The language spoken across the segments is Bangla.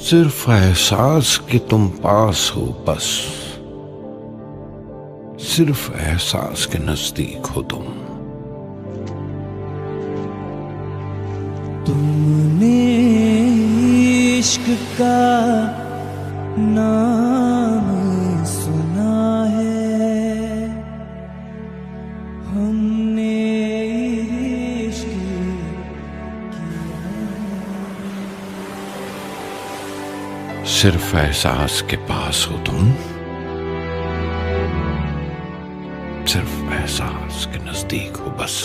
सिर्फ एहसास कि तुम पास हो बस, सिर्फ एहसास के नजदीक हो तुम। तुमने इश्क का नाम सुना है, हमने इश्क सिर्फ एहसास के पास हो तुम, सिर्फ एहसास के नजदीक हो बस।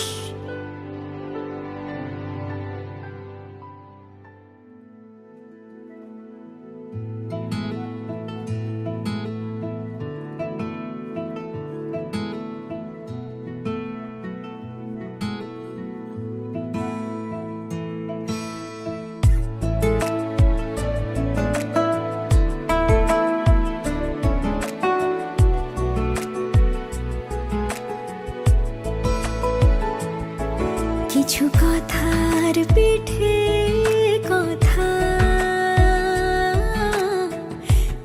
কিছু কথার পিঠে কথা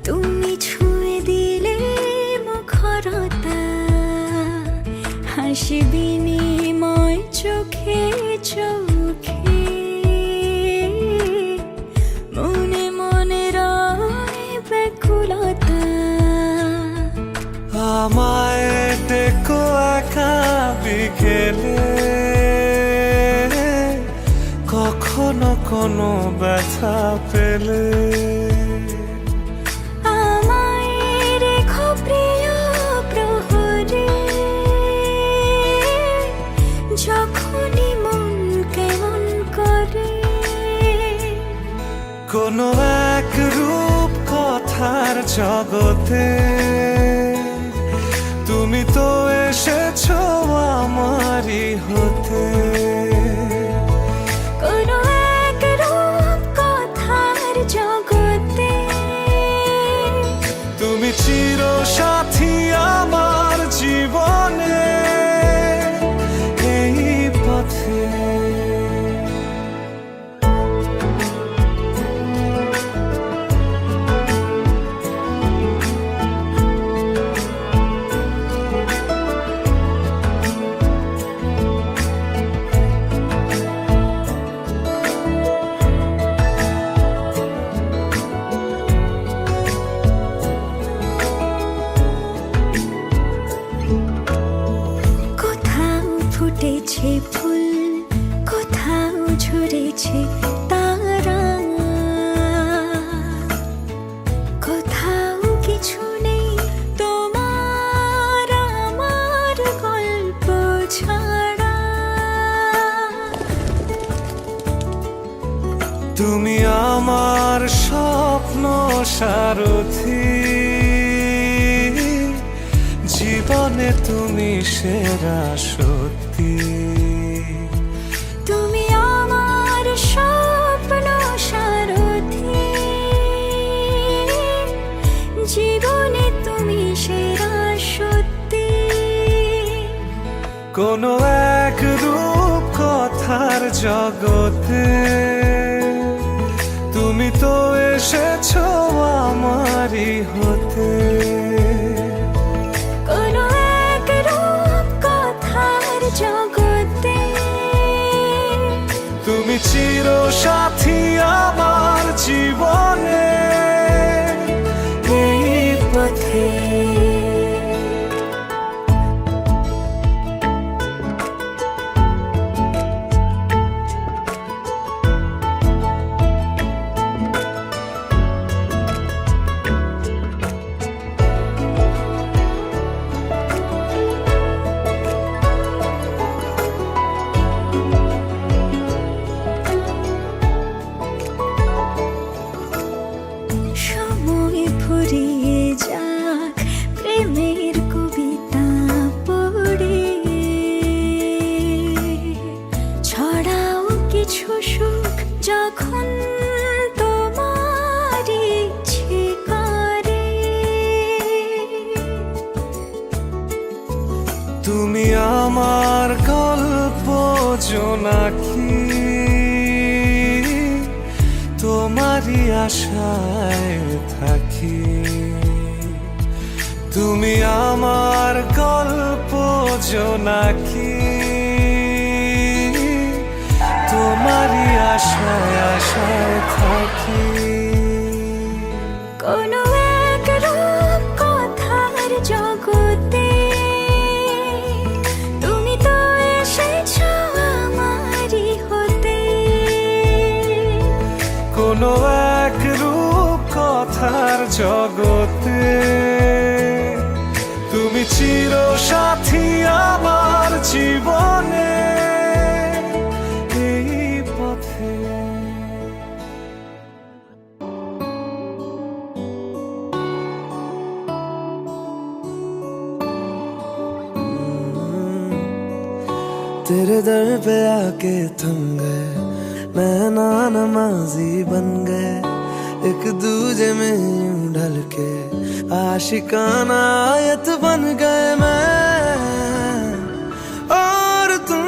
তুমি ছুঁয়ে দিলে মুখরতা, হাসি বিনিময় চোখে চোখে, মনে মনে রয় ব্যাকুলতা। আমায় দেখো একা বিকেলে, কখনো কোনো ব্যথা পেলে আমায় রেখো প্রিয় প্রহরে, যখনই মন কেমন করে। কোনো এক রূপ কথার জগতে তুমি তো এসেছো আমারই হতে। কোনো এক রূপ কথার জগতে তুমি চির সাথী আমার জীবনে, এই পথে ফুটেছে ফুল, কোথাও ঝরেছে তারা, কোথাও কিছু নেই তোমার আমার গল্প ছাড়া। তুমি আমার স্বপ্ন সারথি, জীবনে তুমি সেরা সত্যি। তুমি আমার স্বপ্ন সারথি, জীবনে তুমি সেরা সত্যি। কোনো এক রূপ কথার জগতে তুমি তো এসেছো আমারই হতে। কোনো এক রূপ কথার জগতে তুমি চির সাথী আমার জীবনে, এই পথে। সময় ফুরিয়ে যাক প্রেমের কবিতা পড়ে, ছড়াও কিছু সুখ যখন তোমার ইচ্ছে করে। তুমি আমার গল্প জোনাকি, তোমারই আশায় থাকি। তুমি আমার গল্প জোনাকি, তোমারই আশায় আশায় থাকি। কোনো এক রূপ কথার জগতে তুমি তো এসেছো আমারই হতে। কোনো এক রূপ কথার জগতে তুমি চির সাথী আমার জীবনে এই পথে। तेरे दर पे आके थम गए, नैना नमाजी बन गए, एक दूजे में यूं ढल के आशिकाना आयत बन गए मैं और तुम।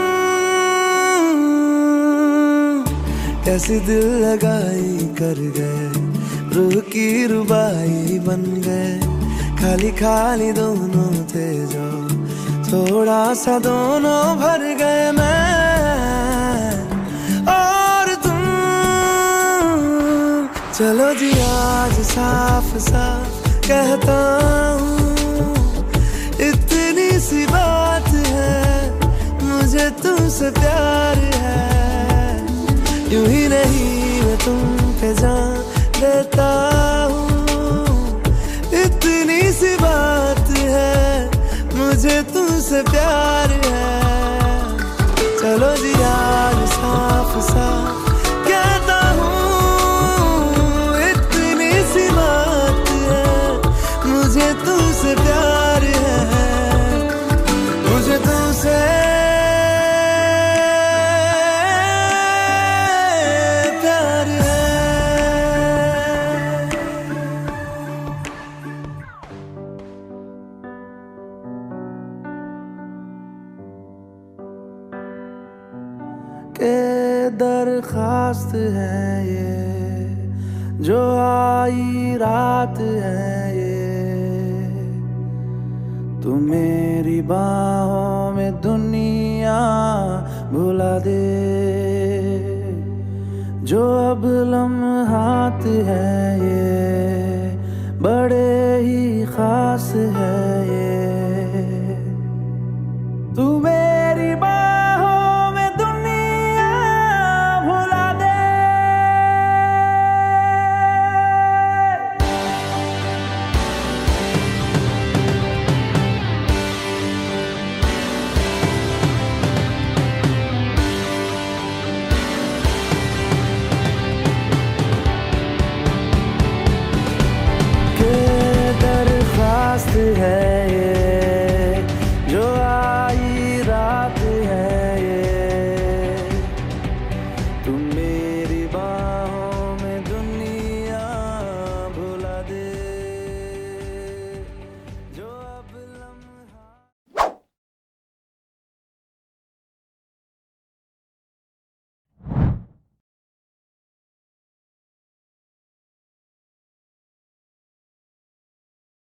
कैसी दिल लगाई कर गए, रूह की रुबाई बन गए, खाली खाली दोनों थे जो थोड़ा सा दोनों भर गए मैं और तुम। चलो जी आज साफ साफ कहता हूँ, इतनी सी बात है, मुझे तुमसे प्यार है। यूं ही नहीं मैं तुम पे जान देता हूँ, इतनी सी बात है, मुझे तुमसे प्यार है। चलो जी आज साफ साफ कहता हूँ, इतनी सी बात है, मुझे तुमसे प्यार है, मुझे तुमसे प्यार है। के दरखास्त है ये जो आई रात है ये, तू मेरी बाहों में दुनिया भुला दे। जो अब लम्हात है ये बड़े ही खास है